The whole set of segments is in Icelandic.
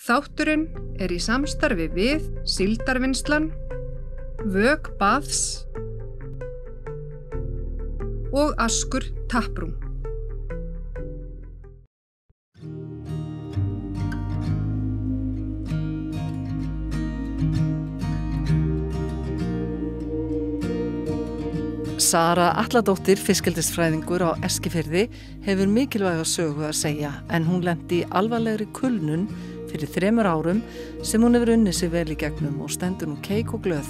Þátturinn í samstarfi við Síldarvinnslan, Vök Baths og Askur Taprúm. Sara Atladóttir, fiskeldisfræðingur á Eskifirði, hefur mikilvæga sögu að segja en hún lenti í alvarlegri kulnun fyrir 3 árum sem hún hefur unnið sig vel í gegnum og stendur nú keik og glöð,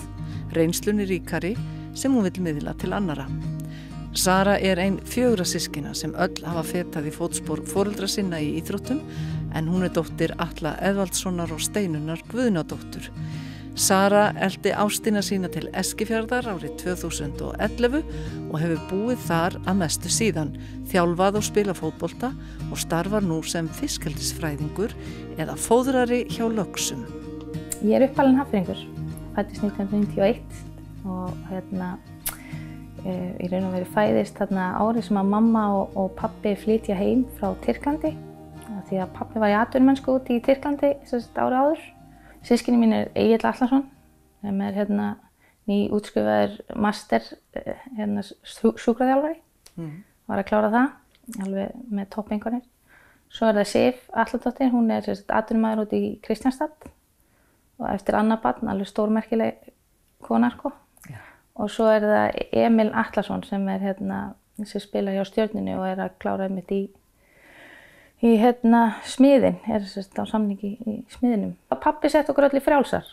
reynslunni ríkari sem hún vill miðla til annara. Sara ein 4 systkina sem öll hafa fetað í fótspor foreldra sinna í íþróttum en hún dóttir Atla Eðvaldssonar og Steinunnar Guðnadóttur. Sara elti ástina sína til Eskifjarðar árið 2011 og hefur búið þar að mestu síðan, þjálfað og spila fótbolta og starfar nú sem fiskeldisfræðingur eða fóðrari hjá lögsum. Ég uppalinn Hafnfirðingur, fæddist 1991 og í raun og veru fæðist þarna árið sem að mamma og pabbi flytja heim frá Tyrklandi því að pabbi var í atvinnumennsku úti í Tyrklandi árið áður. Systkini mín Egill Atlason sem nýútskrifaður master sjúkraþjálfari. Var að klára það, alveg með toppeinkunnir. Svo það Sif Atladóttir, hún atvinnumaður úti í Kristjánstad og eftir annað barn, alveg stórmerkileg kona sko. Og svo það Emil Atlason sem sem spilar hjá Stjörnunni og að klára einmitt í smiðin, á samningi í smiðinum. Pabbi sett okkur öll í frjálsar.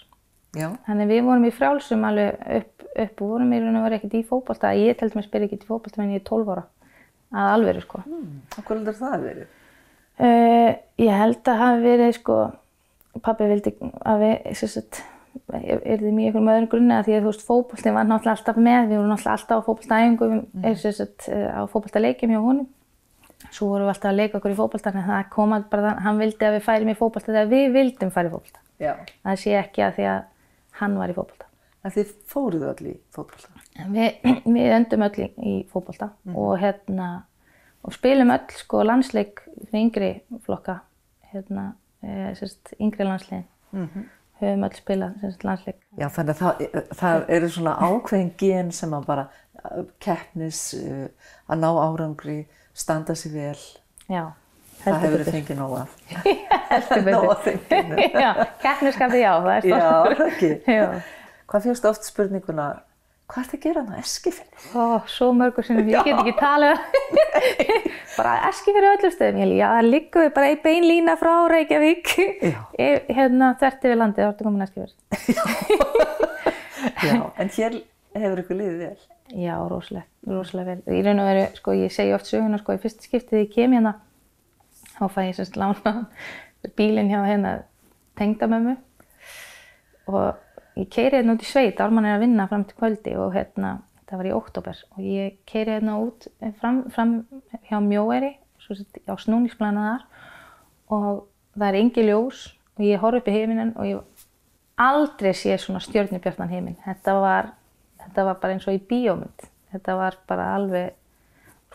Já. Þannig við vorum í frjálsum alveg upp og vorum í raun og veru ekkert í fótbolta. Ég til dæmis byrja ekkert í fótbolta meðan ég 12 ára. Að alvöru sko. Og hvað heldur það verið? Ég held að hafi verið sko, pabbi vildi að við yrðum í einhverjum öðrum grunni að því að fótbolti var náttúrulega alltaf með. Við vorum náttúrulega alltaf á fótboltaæfingum, á fótboltaleikjum hjá honum. Svo vorum við alltaf að leika okkur í fótbolta en það kom bara að hann vildi að við færum í fótbolta þegar við vildum fara í fótbolta. Já. Það sé ekki að því að hann var í fótbolta. En þið fóruð öll í fótbolta? Við öndum öll í fótbolta og spilum öll sko landsleik fyrir yngri flokka, yngri landsliðin. Höfum öll spilað landsleik. Já, þannig að það eru svona ákveðin gen sem að bara keppnis, að ná árangri, standa sig vel. Já. Það hefur þið fengið nóg af. Heldur betur. Nóg af fenginu. Já, keppnisskapið já, það Já, ekki. Já. Hvað fyrst oft spurninguna, hvað að gera á Eskifirði? Svo mörgur sinnum, ég get ekki talað. Bara Eskifirði öllum stöðum. Já, það liggur við bara í beinlína frá Reykjavík. Þvert yfir landið, þá ertu komin Eskifirði. Já, en hér hefur ykkur liðið vel. Já, rosalega vel. Í raun og veru, sko, ég segi oft söguna, sko, í fyrsta skiptið þegar ég kem hérna, þá fæ ég lána bílinn hjá tengdamömmu og ég keyri út í sveit, Ármann að vinna fram til kvöldi og það var í október og ég keyri út fram hjá Mjóeyri, á snúningsplana þar og það engin ljós og ég horf upp í himininn og ég aldrei sé svona stjörnubjartan himinn. Þetta var bara eins og í bíómynd. Þetta var bara alveg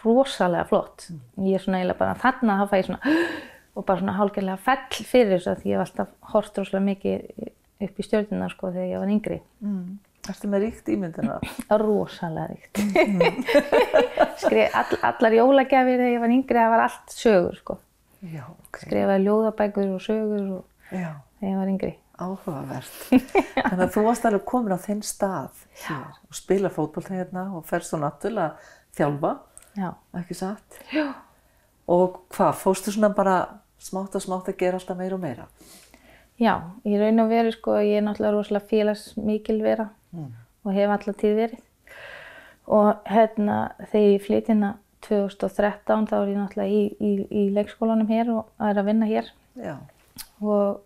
rosalega flott. Ég eiginlega bara þarna þá fæ ég svona og bara svona hálfgerðlega fell fyrir þessu því ég hef alltaf horft rosalega mikið upp í stjörnuna sko þegar ég var yngri. Ertu með ríkt ímyndina? Rosalega ríkt. Allar jólagjafir þegar ég var yngri, það var allt sögur sko. Já, ok. Skrifaði ljóðabækur og sögur þegar ég var yngri. Áhugavert. Þannig að þú varst alveg komin á þinn stað hér og spila fótbolta hérna og ferð svo náttúrulega þjálfa, ekki satt? Já. Og hvað, fórstu svona bara smátt að gera alltaf meira og meira? Já, í raun og veru sko, ég náttúrulega rosalega félagsmikil vera og hef alla tíð verið. Og þegar ég flyt hérna 2013 þá ég náttúrulega í leikskólanum hér og að vinna hér. Já. Og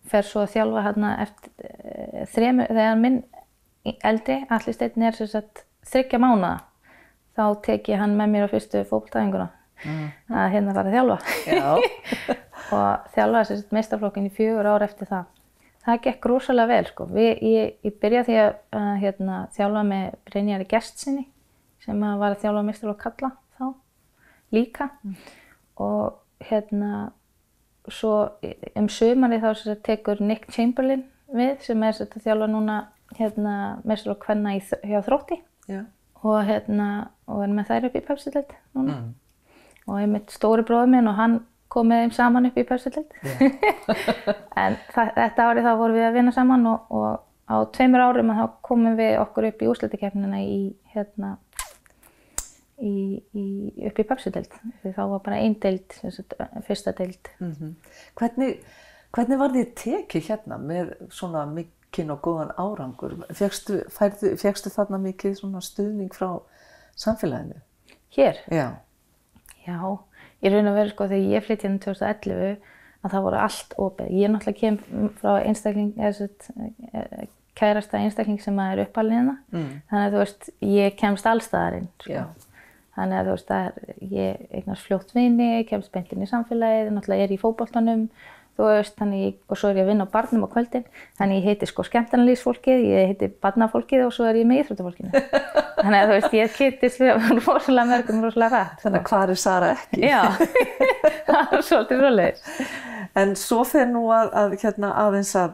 fer svo að þjálfa eftir þegar minn eldri, Atli Steinn 3 mánaða, þá tek ég hann með mér á fyrstu fótboltaæfinguna að fara að þjálfa. Já. Og þjálfaði meistaraflokkinn í 4 ár eftir það. Það gekk rosalega vel sko. Ég byrjaði því að þjálfa með Brynjari Gestssyni sem var að þjálfa meistaraflokk karla þá líka og svo sumarið þá sem sagt tekur Nick Chamberlain við sem sem sagt að þjálfa núna meistar og kvenna hjá Þrótti. Já. Og og með þær upp í Pepsi-deild núna. Og einmitt stóri bróðir minn og hann kom með þeim saman upp í Pepsi-deild. En þetta árið þá vorum við að vinna saman og á 2 árum þá komum við okkur upp í úrslitakeppnina upp í Pepsi-deild. Því þá var bara ein deild, fyrsta deild. Hvernig var þér tekið hérna með svona mikinn og góðan árangur? Fékkstu þarna mikið svona stuðning frá samfélaginu? Hér? Já. Já, í raun og veru sko þegar ég flytti hérna 2011 að það voru allt opið. Ég náttúrulega kem frá kærasta einstakling sem er uppalinn hérna. Þannig að þú veist, ég kemst allstaðar inn. Sko. Þannig að þú veist, ég eignast fljótt vini, kemst beint inn í samfélagið, náttúrulega er í fótboltanum, þú veist, og svo er ég að vinna á barnum á kvöldin. Þannig ég heiti sko skemmtanalífsfólkið, ég heiti barnafólkið og svo er ég með íþróttafólkinu. Þannig að þú veist, ég kynntist rosalega mörgum rosalega rætt. Þannig að hvar er Sara ekki? Já, það var svolítið svoleiðis. En svo fer nú aðeins að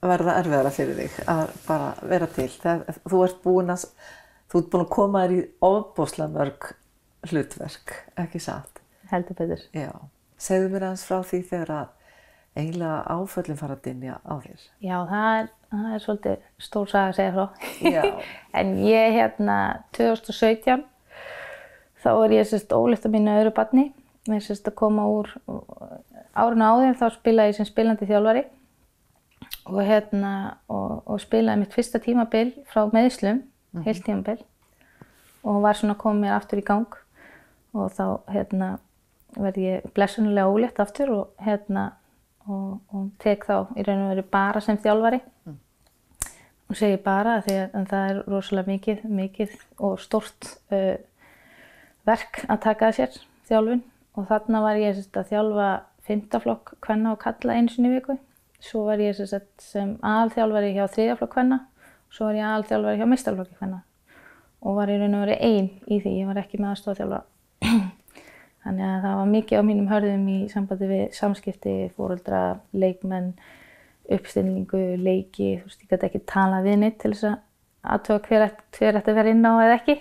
verða erfiðara fyrir þig að bara vera til. Þú ert búin að koma þér í ofboðslega mörg hlutverk, ekki satt? Heldur betur. Já. Segðu mér aðeins frá því þegar að eiginlega áföllin fara að dynja á þér. Já, það er svolítið stór saga að segja frá. Já. En ég 2017 þá var ég ólétt af mínu öðru barni. Ég að koma úr árinu áður þá spilaði ég sem spilandi þjálfari og spilaði mitt fyrsta tímabil frá meiðslum, heilt tímabil og var svona komið mér aftur í gang og þá verð ég blessunarlega ólétt aftur og tek þá í raun og veru bara sem þjálfari. Og segi bara því að það er rosalega mikið og stórt verk að taka að sér þjálfun og þarna var ég að þjálfa 5. flokk kvenna og kalla einu sinni í viku. Svo var ég sem aðalþjálfari hjá 3. flokk kvenna og svo var ég aðalþjálfari hjá meistaraflokki kvenna og var í raun og veru ein í því, ég var ekki með aðstoðarþjálfara. Þannig að það var mikið á mínum hörðum í sambandi við samskipti, foreldra, leikmenn, uppstillingu, leiki. Þú veist, ég gæti ekki talað við neitt til þess að athuga hver ætti að vera inn á eða ekki.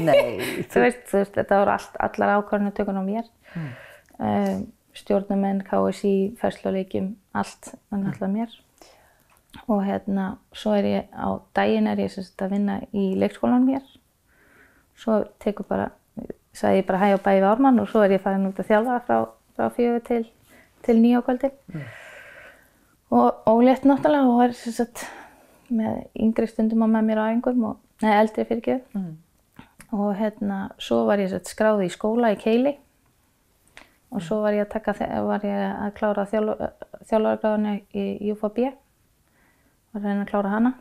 Nei. Þú veist, þetta voru allar ákvarðanatökur á mér. Stjórnarmenn, KSÍ, færsluleikjum, allt var náttúrulega mér. Og svo er ég á daginn að vinna í leikskólanum hér. Svo sagði ég bara hæ á bæ við Ármann og svo er ég farin út að þjálfa frá 4 til 9 á kvöldin. Og ólétt náttúrulega og var með yngri stundum með mér á æfingum eldri fyrirgefðu. Og svo var ég skráð í skóla í Keili og svo var ég að klára þjálfaragráðuna í UFB. Var að reyna að klára hana.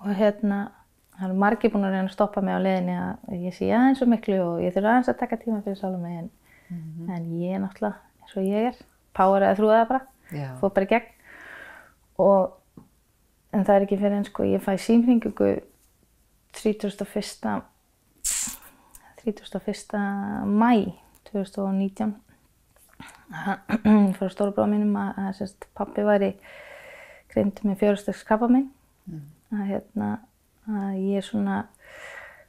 Og það eru margir búin að reyna að stoppa mig á leiðinni að ég sé aðeins svo miklu og ég þurfa aðeins að taka tíma fyrir sjálfa mig en ég er náttúrulega eins og ég er, power eða trúða það bara, fór bara í gegn. En það er ekki fyrir en ég fæ símhringingu 31. maí 2019 frá stóra bróður mínum að pabbi væri greindur með 4-stigs krabbamein. Að ég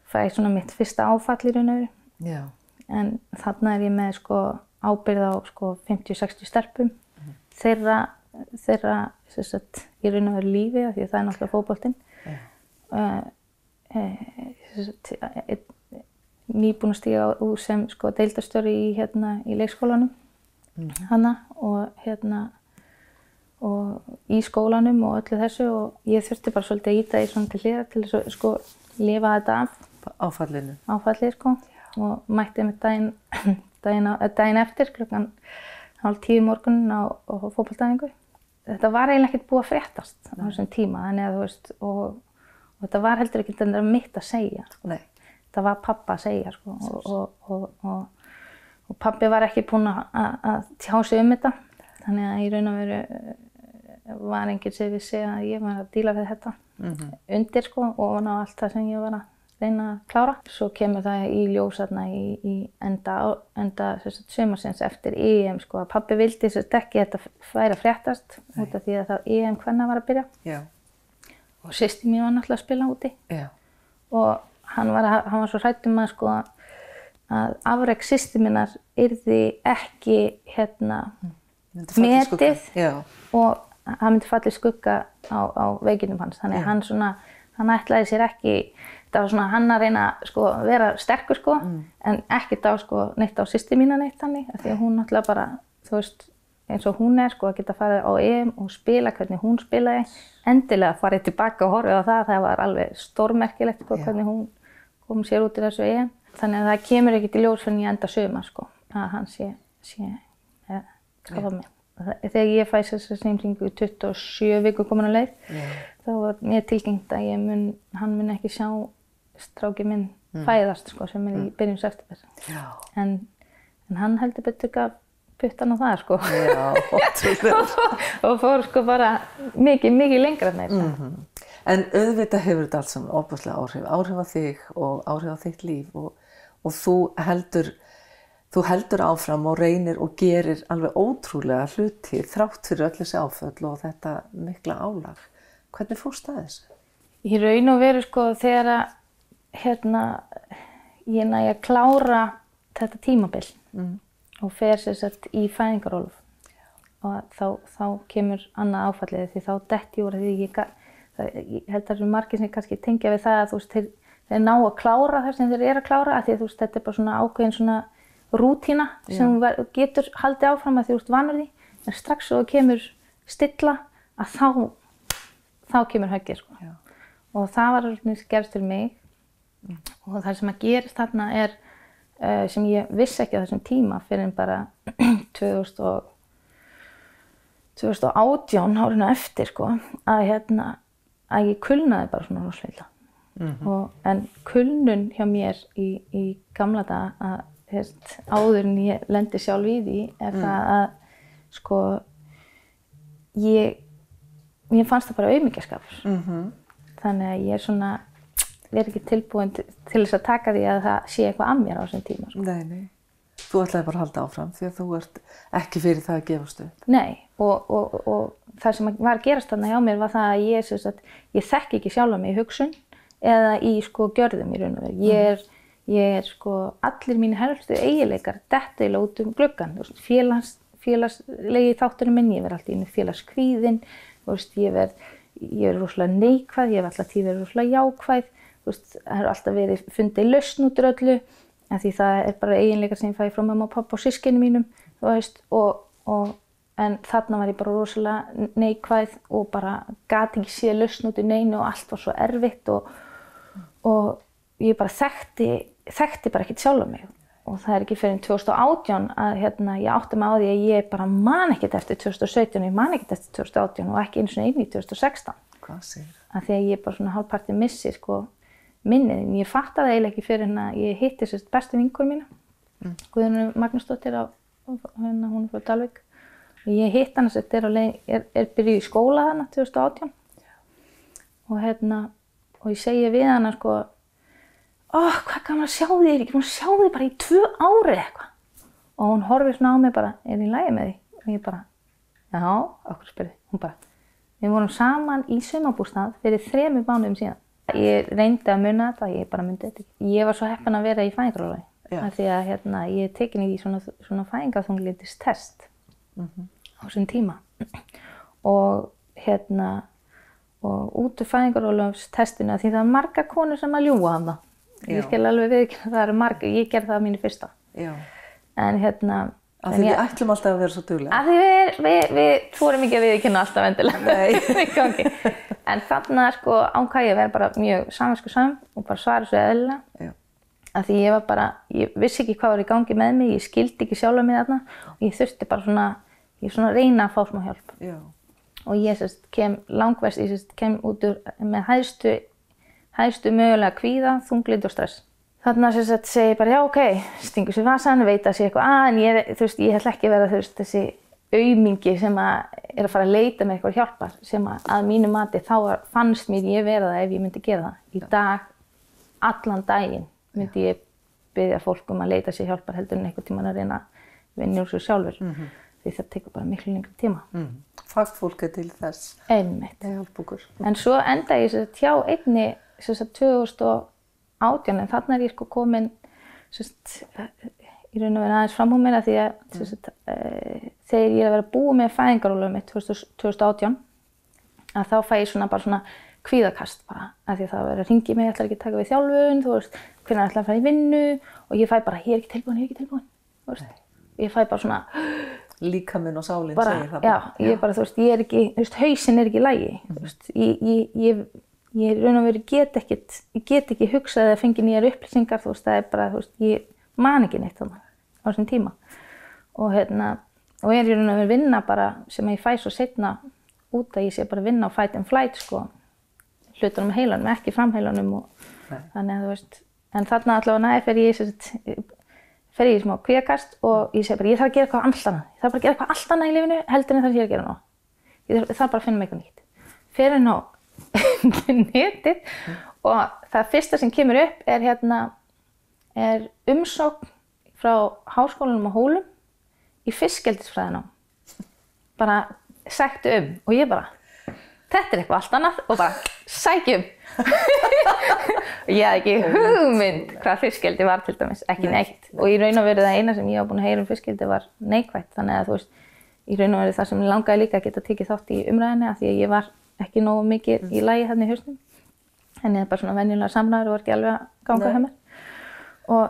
fæ mitt fyrsta áfall í raun og veru. Já. En þarna er ég með ábyrgð á 50-60 stelpum. Þeirra í raun og veru lífi því að það er náttúrulega fótboltinn. Nýbúin að stíga úr sem deildarstjóri í leikskólanum. Og í skólanum og öllu þessu og ég þurfti bara svolítið að ýta því til hliðar til þess að lifa þetta af áfallið og mætti með daginn eftir klukkan 9:30 morgunin á fótboltaæfingu. Þetta var eiginlega ekkert búið að fréttast á þessum tíma þannig að þú veist og þetta var heldur ekkert mitt að segja. Nei. Það var pappa að segja og pabbi var ekki búinn að tjá sig þetta. Þannig að í raun og veru var enginn sem vissi að ég var að díla við þetta undir og ná allt það sem ég var að reyna að klára. Svo kemur það í ljós þarna í enda sumarsins eftir EM sko að pabbi vildi ekki þetta færi að fréttast út af því að þá EM kvenna var að byrja. Já. Og systir mín var náttúrulega að spila úti. Já. Og hann var svo hræddur að sko að afrek systur minnar yrði ekki metið og hann myndi falla í skugga á veikinum hans. Þannig að hann ætlaði sér ekki, það var svona hann að reyna sko vera sterkur sko, en ekkert á sko neitt á systur mína neitt þannig, af því að hún náttúrulega bara, þú veist, eins og hún sko að geta farið á EM og spila hvernig hún spilaði, endilega farið tilbaka og horfið á það var alveg stórmerkilegt sko hvernig hún kom sér út í þessu EM. Þannig að það kemur ekkert í ljós fyrir ég enda sumar sko, að hann sé krabbamein. Þegar ég fæ þessa sýmringu 27 vikur komin á leið, þá var mér tilkynnt að hann mun ekki sjá strákinn minn fæðast sko, sem í byrjun september. En hann heldur betur gaf puttan á það sko. Já, ótrúlega. og fór sko bara mikið lengra með þetta. En auðvitað hefur þetta allt saman ofboðslega áhrif á þig og áhrif á þitt líf og þú heldur áfram og reynir og gerir alveg ótrúlega hluti þrátt fyrir öll þessi áföll og þetta mikla álag. Hvernig fórstu að þessu? Í raun og veru sko þegar ég næ að klára þetta tímabil og fer sem sagt í fæðingarorlof og þá kemur annað áfallið því þá detti ég úr því ég held að það margir sem kannski tengja við það að þú veist þeir ná að klára það sem þeir eru að klára af því að þú veist þetta bara svona ákveðin svona rútína sem getur haldið áfram að þú ert vanur því, en strax og kemur stilla að þá kemur höggið sko. Og það var gerst fyrir mig og það sem að gerist þarna sem ég vissi ekki á þessum tíma fyrir bara 2018 árinu eftir sko, að ég kulnaði bara svona rosalega. En kulnun hjá mér í gamla daga að áður en ég lendi sjálf í því það að sko mér fannst það bara aumingjaskapur. Þannig að ég er ekki tilbúin til þess að taka því að það sé eitthvað að mér á þessum tíma sko. Nei. Þú ætlaði bara að halda áfram því að þú ert ekki fyrir það að gefast upp. Nei, og það sem var að gerast þarna hjá mér var það að ég þekki ekki sjálfa mig í hugsun eða í sko gjörðum í raun og veru. Ég sko, allir mínu helstu eiginleikar detta eiginlega út gluggann. Félagslegi þátturinn minn, ég verð alltaf í félagskvíðinn, ég verð rosalega neikvæð, ég hef alltaf tíð verið rosalega jákvæð, það hefur alltaf verið fundið lausn út úr öllu, en því það bara eiginleikar sem ég fæ frá mamma og pappa og systkinum mínum, en þarna var ég bara rosalega neikvæð og bara gat ekki séð lausn út úr neinu og allt var svo erfitt og ég bara þekkti bara ekkert sjálfa mig og það ekki fyrir 2018 að ég átti mig á því að ég bara man ekkert eftir 2017 og ég man ekkert eftir 2018 og ekki einu svona inn í 2016. Hvað segir það? Af því að ég bara svona hálfpartið missi sko minnið. Ég fattaði eiginlega ekki fyrir að ég hitti bestu vinkonu mína, Guðrúnu Magnúsdóttir hún frá Dalvík. Og ég hitti hana byrjuð í skóla þarna 2018 og ég segi við hana sko hvað gaman að sjá þig, ég er ekki búin að sjá þig bara í 2 ári eitthvað. Og hún horfir svona á mig bara, er í lagi með þig? Og ég bara, já, okkur spurði. Hún bara, við vorum saman í sumarbústað fyrir 3 mánuðum síðan. Ég reyndi að muna þetta, ég bara myndi þetta ekki. Ég var svo heppin að vera í fæðingarorlofi. Af því að ég er tekin í svona fæðingarþunglyndistest á þessum tíma. Og út úr fæðingarorlofstestinu, því það er margar konur sem að ljúga þarna. Ég skil alveg viðurkenna það eru margar, ég gerði það á mínu fyrsta. Já. En af því við ætlum alltaf að vera svo duglega. Af því við þorum ekki að viðurkenna alltaf endilega. Nei. En þarna sko ákvað ég að vera bara mjög samviskusöm og bara svara svo eðlilega. Já. Af því ég vissi ekki hvað var í gangi með mig, ég skildi ekki sjálfa mig þarna og ég þurfti bara svona reyna að fá smá hjálp. Já. Og ég kem langverst, ég kem út úr með hæstu mögulega kvíða, þunglyndi og stress. Þarna segi ég bara, já ok, stingur sér vasann, veit að sé eitthvað en ég ætla ekki að vera þessi aumingi sem er að fara að leita með eitthvað hjálpar, sem að mínu mati þá fannst mér ég vera það ef ég myndi gera það. Í dag allan daginn myndi ég biðja fólk að leita sér hjálpar heldur en einhvern tímann að reyna að vinna úr sér sjálfur. Því það tekur bara miklu lengri tíma. Fagfólk til þess. Einmitt. Það hjálpa okkur. En svo enda ég hjá einni 2018 en þarna ég komin í raun og veru aðeins fram á mér að því að þegar ég að vera búið með fæðingarorlofið mitt 2018 að þá fæ ég bara svona kvíðakast bara af því að það var að ringi mig, ég ætlar ekki að taka við þjálfun, þú veist, hvenær ætlar að fara í vinnu og ég fæ bara, ég er ekki tilbúin, þú veist. Ég fæ bara svona líkaminn og sálinn bara, segir það bara. Já, ég bara, þú veist, ég er ekki, þú veist, hausinn er ekki í lagi, þú veist, ég raun og veru get ekki hugsað eða fengið nýjar upplýsingar, þú veist, það er bara, þú veist, ég man ekki neitt þarna á þessum tíma og og ég er raun og veru vinna bara sem ég fæ svo seinna út að ég sé bara vinna á fight and flight, sko, hlutunum með heilanum, ekki framheilanum og þannig að þú veist, en þarna allavega fer ég í smá kvíðakast og ég segi bara, ég þarf að gera eitthvað allt annað. Ég þarf bara að gera eitthvað allt annað í lífinu heldur en það sem ég er að gera nú. Ég þarf bara að finna mig eitthvað nýtt. Fer inn á netið og það fyrsta sem kemur upp er umsókn frá Háskólanum á Hólum í fiskeldisfræðinám. Bara sæktu og ég bara, þetta er eitthvað allt annað og bara sækjum. Ég hafði ekki hugmynd hvað fiskeldi var til dæmis, ekki neitt. Og í raun og veru það eina sem ég var búin að heyra fiskeldi var neikvætt. Þannig að þú veist, í raun og veru það sem ég langaði líka að geta tekið þátt í umræðinni af því að ég var ekki nógu mikið í lagi þarna í hausnum. En ég er bara svona venjulega samræður og var ekki alveg að ganga hjá mér. Og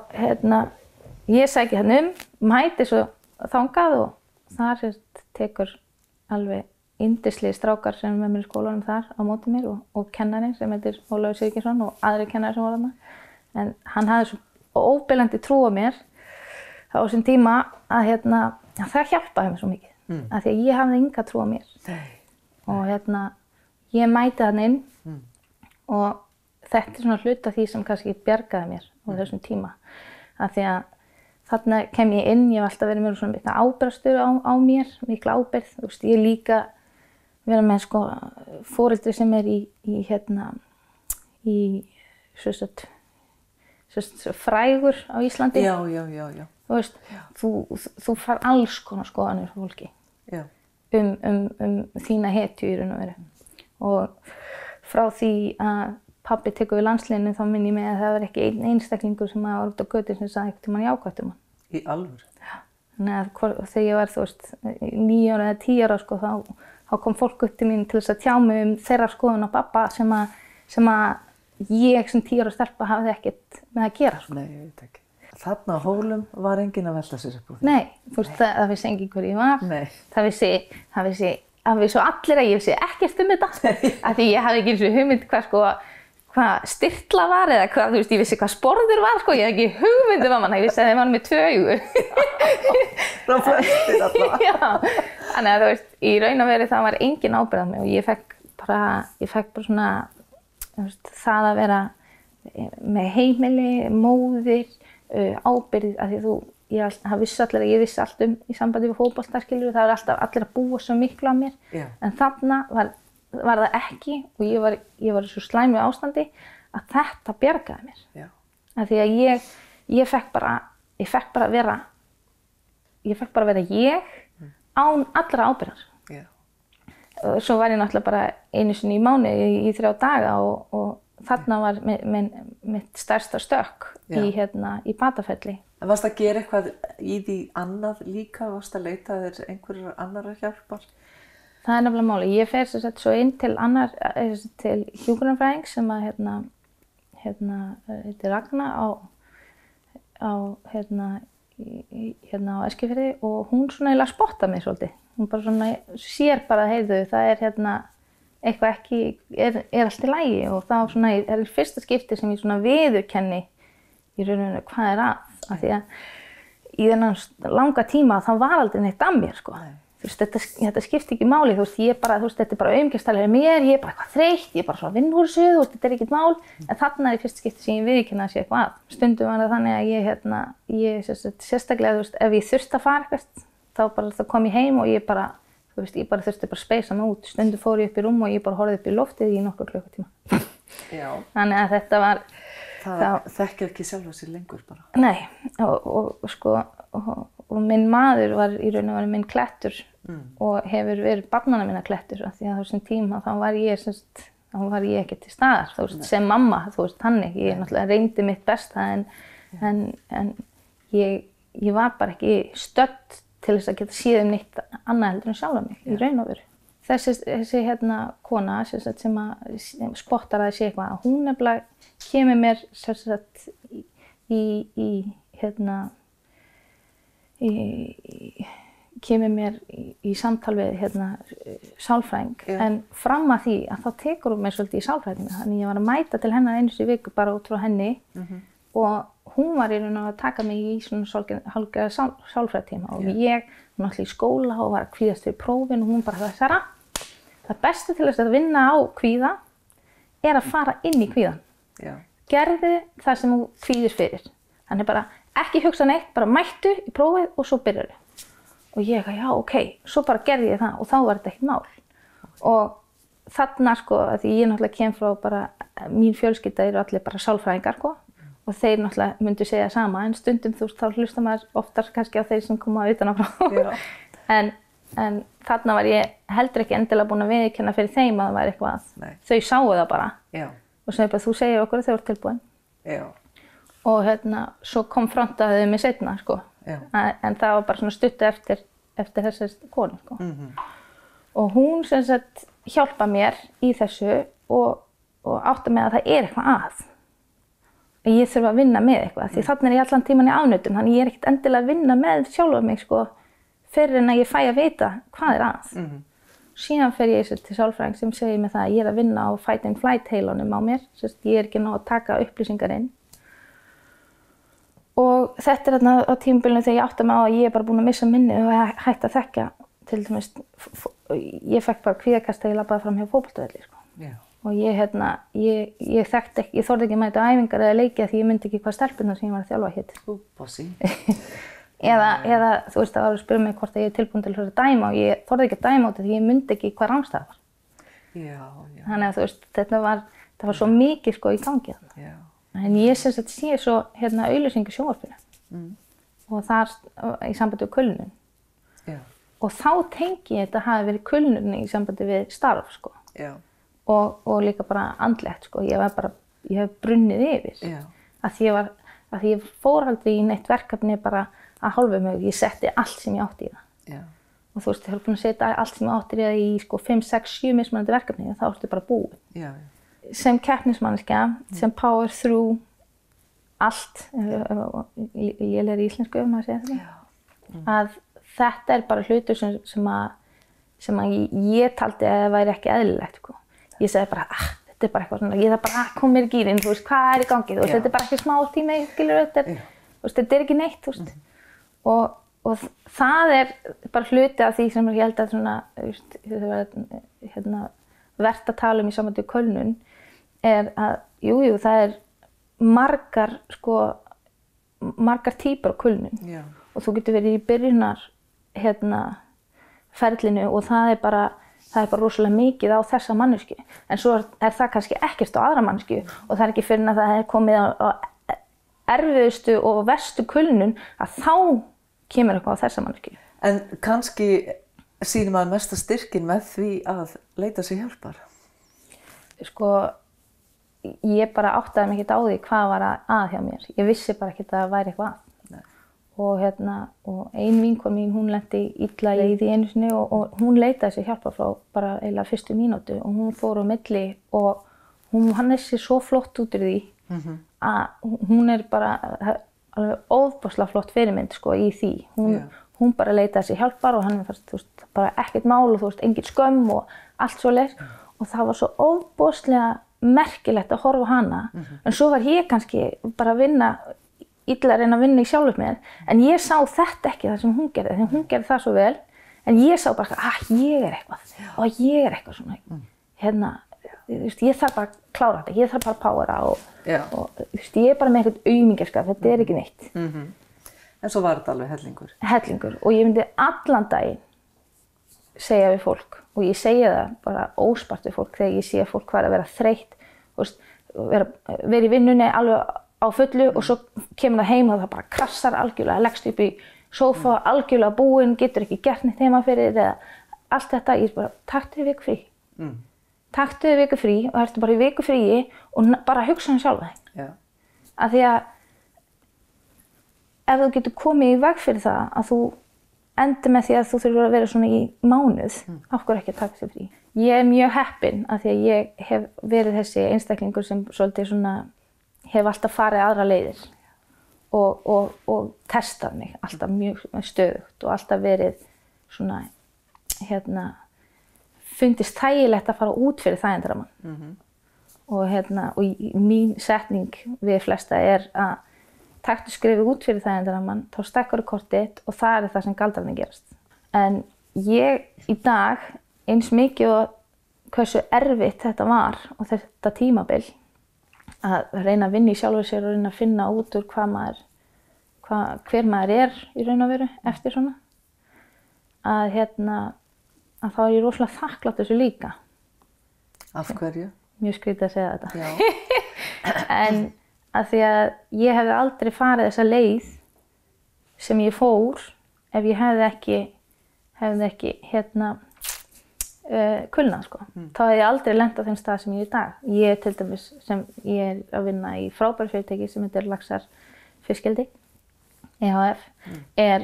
ég sæki mæti svo þangað og þar tekur alveg yndislegir strákar sem er með mér í skólanum þar á móti mér og kennarinn sem heitir Ólafur Sigurgeirsson og aðrir kennari sem voru þarna. En hann hafði svo óbilandi trú á mér á þessum tíma að það hjálpaði mér svo mikið. Af því að ég hafði enga trú á mér. Og ég mæti þarna inn og þetta er svona hluti af því sem kannski bjargaði mér á þessum tíma. Af því að þarna kem ég inn, ég hef alltaf verið með svona mikla ábyrgðarstöðu á mér, mikla ábyrgð. Þú veist, ég líka vera með foreldri sem er frægur á Íslandi. Já. Þú veist, þú fær alls konar skoðanir frá fólki þína hetju í raun og veru. Og frá því að pabbi tekur við landsliðinu þá minn ég með að það var ekki einn einstaklingur sem var út á götu sem sagði einhvern tímann jákvætt hann. Í alvöru? Já. Þannig að þegar ég var, þú veist, 9 ára eða 10 ára, sko, þá kom fólk upp til mín til þess að tjá mig þeirra skoðun á pabba sem að ég sem 10 ára stelpa hafði ekkert með að gera, sko. Nei, ég veit ekki. Þarna á Hólum var enginn að velta sér upp úr því? Nei, þú veist, það vissi enginn hver ég var. Nei. Það vissi allir að ég vissi ekkert þetta, af því ég hafði ekki eins og hugmynd hvað styrla var eða hvað, þú veist, ég vissi hvað sporður var, sko, ég hafði ekki hugmynd mann, ég vissi að þeir var með 2 augu. Frá flestir allavega. Já, þannig að þú veist, í raun og veru það var engin ábyrgð á mig og ég fekk bara svona, þú veist, það að vera með heimili, móðir, ábyrgð, af því ég vissi allir að ég vissi allt í sambandi við fótbolta, skilurðu, það var alltaf allir að búa svo miklu á mér, en þarna var það ekki og ég var í svo slæmu ástandi að þetta bjargaði mér. Já. Af því að ég fekk bara vera ég án allra ábyrgðar. Já. Svo var ég náttúrulega bara einu sinni í mánuði í 3 daga og þarna var mitt stærsta stökk í batafelli. En varstu að gera eitthvað í því annað líka? Varstu að leita þér einhverjar annarra hjálpar? Það er nefnilega máli. Ég fer svo inn til hjúkrunarfræðings sem að heitir Ragna á Eskifirði og hún svona eiginlega spottar mig svolítið. Hún bara svona sér bara, heyrðu, það er eitthvað ekki, er allt í lagi og það er fyrsta skipti sem ég svona viðurkenni í rauninu hvað er að. Af því að í þennan langa tíma þá var aldrei neitt að mér, sko. Þú veist, þetta skipti ekki máli, þú veist, þetta er bara aumkjörstælega mér, ég er bara eitthvað þreytt, ég er bara svona vinnhúrsu, þú veist, þetta er ekkert mál. En þarna er í fyrsta skipti sem ég viðurkenni að sé eitthvað að. Stundum var það þannig að ég sérstaklega, þú veist, ef ég þurfti að fara eitthvað, þá kom ég heim og ég bara þurfti bara að speysa mig út. Stundum fór ég upp í rúm og ég bara horfði upp í loftið í nokkra klukkutíma. Já. Þannig að þetta var... Það þekkja ekki sjálfa sér lengur bara. Nei, og minn maður var í raun og veru minn klettur og hefur verið barnanna minna klettur af því að á þessum tíma þá var ég ekki til staðar, þú veist, sem mamma, þú veist, þannig. Ég náttúrulega reyndi mitt besta en ég var bara ekki stödd til þess að geta séð neitt annað heldur en sjálfa mig, í raun og veru. Þessi kona sem að spottar að sé eitthvað, hún nefnilega kemur mér í samtal við sálfræðing, en fram að því að þá tekur hún mér svolítið í sálfræðinni, þannig ég var að mæta til hennar einu sinni í viku bara út frá henni og hún var í raun að taka mig í svona hálfgerða sálfræðitíma og ég náttúrulega í skóla og var að kvíðast fyrir prófin og hún bara Sara, það besta til þess að vinna á kvíða er að fara inn í kvíðan. Gerðu það sem þú kvíðir fyrir. Þannig bara ekki hugsa neitt, bara mættu í prófið og svo byrjarðu. Og ég já, ok, svo bara gerði ég það og þá var þetta ekkert mál. Og þarna að því ég náttúrulega kem frá bara, mín fjölskylda eru allir bara sálfræðingar og þeir náttúrulega myndu segja sama en stundum þú veist þá hlustar maður oftar kannski á þeir sem koma utan á frá. En þarna var ég heldur ekki endilega búin að viðurkenna fyrir þeim að það væri eitthvað að. Þau sáu það bara. Og svo bara þú segir okkur að þau eru tilbúin. Og svo konfrontaði þau mig seinna en það var bara svona stuttu eftir þessari konu Og hún sem sagt hjálpa mér í þessu og átta mig að það er eitthvað að. Ég þurfa að vinna með eitthvað því þarna ég allan tíman í afnautum þannig ég er ekkert endilega að vinna með sjálfa mig fyrir en að ég fæ að vita hvað er að. Síðan fer ég til sálfræðing sem segir mér það að ég er að vinna á fight and flight heilunum á mér, ég er ekki að taka upplýsingar inn. Og þetta er þarna á tímabilinu þegar ég átta mig á að ég er bara búin að missa minnið og hætt að þekkja, til dæmis, ég fekk bara kvíðakast þegar ég labbaði fram hjá fótboltavelli. Og ég þekkti ekki, ég þorði ekki að mæta á æfingar eða leikja því ég myndi ekki hvað stelpurnar sem ég var að þjálfa hét. Eða þú veist það var að spyrja mig hvort ég er tilbúin til að dæma og ég þorði ekki að dæma út af því ég myndi ekki hvað rangstæða var. Þannig að þú veist, það var svo mikið í gangi þarna. En ég sé svo auglýsingu í sjónvarpinu og þar í sambandi við kulnun. Og þá tengi ég þetta hafi verið kulnun í sambandi við starf og líka bara andlegt ég hef brunnið yfir. Að því ég fór aldrei í neitt verkefni bara að hálfu mig, ég setti allt sem ég átti í það. Og þú veist, ég hef búin að setja allt sem ég átti í það í 5, 6, 7 mismunandi verkefni og þá ertu bara búin. Sem keppnismanneskja, sem power through allt, ég er í íslensku maður segja þetta, að þetta er bara hlutur sem að ég taldi að það væri ekki eðlilegt. Ég segi bara, þetta er bara eitthvað svona, ég þarf bara að koma mér í gírinn, þú veist, hvað er í gangi, þú veist, þetta er bara ekki smá tími, skilur, þetta er ekki neitt, þú veist. Og það er bara hluti af því sem ég held að svona, vert að tala í sambandi við kulnun, er að, það er margar típur af kulnun. Og þú getur verið í byrjunar, ferlinu og það er bara rosalega mikið á þessa manneskju. En svo er það kannski ekkert á aðra manneskju og það er ekki fyrr en að það er komið á erfiðustu og verstu kulnun að þá kemur eitthvað á þessa manneskju. En kannski sýnir maður mesta styrkin með því að leita sér hjálpar? Ég bara áttaði mig ekkert á því hvað var að hjá mér. Ég vissi bara ekkert að það væri eitthvað að. Og ein vinkona mín, hún lenti illa í því einu sinni og hún leitaði sér hjálpar frá bara eiginlega fyrstu mínútu og hún fór á milli og hann er sér svo flott út úr því að hún er bara alveg ofboðslega flott fyrirmynd í því. Hún bara leitaði sér hjálpar og hann fannst bara ekkert mál og engin skömm og allt svoleiðis og það var svo ofboðslega merkilegt að horfa á hana. En svo var ég kannski bara að vinna illa að reyna að vinna í sjálfur mér, en ég sá þetta ekki það sem hún gerði, því hún gerði það svo vel, en ég sá bara ég er eitthvað, og ég er eitthvað svona, ég þarf bara að klára þetta, ég þarf bara að powera og ég er bara með eitthvað aumingjörskap, þetta er ekki neitt. En svo var þetta alveg hellingur? Hellingur, og ég myndi allan daginn segja við fólk, og ég segja það bara óspart við fólk þegar ég sé að fólk var að vera þreytt, vera í vinnunni alveg á fullu og svo kemur það heim og það bara krassar algjörlega, leggst upp í sófa, algjörlega búinn, getur ekki gert neitt heima fyrir eða allt þetta, ég bara, taktu þér viku frí. Taktu þér viku frí og ertu bara í viku fríi og bara hugsa sjálfa þig. Já. Af því að ef þú getur komið í veg fyrir það að þú endur með því að þú þurfur að vera svona í mánuð, af hverju ekki að taka þér frí? Ég er mjög heppin af því að ég hef verið þessi einstaklingur sem svolítið svona, hef alltaf farið aðra leiðir og testað mig alltaf mjög stöðugt og alltaf verið svona, fundist þægilegt að fara út fyrir þægindarammann. Og mín setning við flesta er að taktu skrefið út fyrir þægindarammann, þá stekkar þú kortið og það er það sem galdrarnir gerast. En ég í dag, eins mikið og hversu erfitt þetta var og þetta tímabil, að reyna að vinna í sjálfur sér og reyna að finna út úr hver maður er í raun og veru eftir svona, að þá er ég rosalega þakklát þessu líka. Af hverju? Mjög skrítið að segja þetta. Já. En að því að ég hefði aldrei farið þessa leið sem ég fór ef ég hefði ekki kulnað, sko. Þá hefði ég aldrei lent á þeim stað sem ég er í dag. Ég til dæmis, sem ég er að vinna í frábæru fyrirtæki sem heitir Laxar Fiskeldi, EHF, er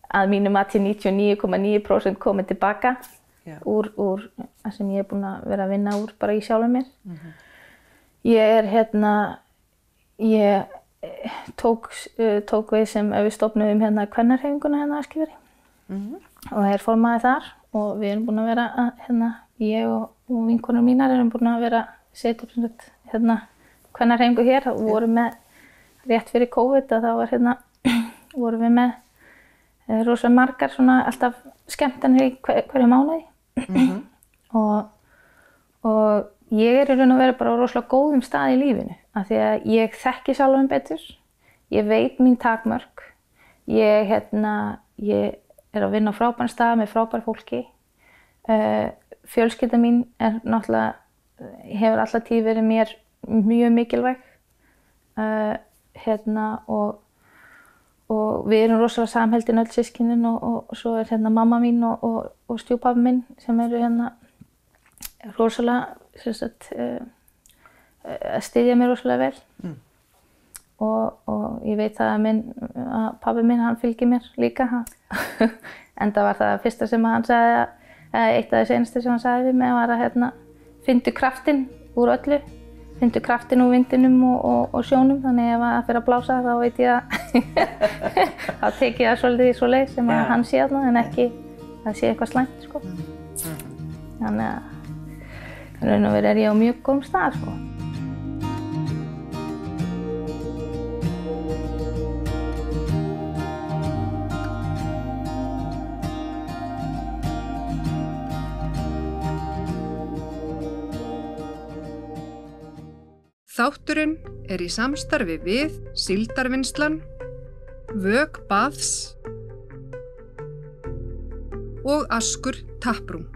að mínu mati 99,9% komið tilbaka úr það sem ég er búin að vera að vinna úr bara í sjálfum mér. Ég tók við sem við stofnuðum kvennarhreyfinguna á Eskifirði og er formaði þar og við erum búin að vera ég og vinkonur mínar erum búin að vera að setja upp kvennarhreyfingu hér og vorum með rétt fyrir COVID að þá vorum við með rosa margar svona alltaf skemmtanir í hverju mánuði og ég er í raun og veru bara á rosalega góðum stað í lífinu af því að ég þekki sjálfan betur, ég veit mín takmörk, ég er að vinna á frábæran stað með frábæru fólki, fjölskylda mín er náttúrulega, hefur alltaf tíð verið mér mjög mikilvæg og við erum rosalega samheldin öll systkinin og svo er mamma mín og stjúpabbi minn sem eru rosalega að styðja mér rosalega vel og ég veit það að pabbi minn hann fylgir mér líka enda var það fyrsta sem hann sagði eitt af þess einasta sem hann sagði við mig var að fyndu kraftinn úr öllu, fyndu kraftinn úr vindinum og sjónum þannig ef það fyrir að blása þá veit ég að þá tek ég það svolítið í svo leið sem að hann sé þarna en ekki að sé eitthvað slæmt sko. Þannig að raun og veru er ég á mjög góðum stað sko. Þátturinn er í samstarfi við Síldarvinnslan, Vök Baths og Askur Tapprúm.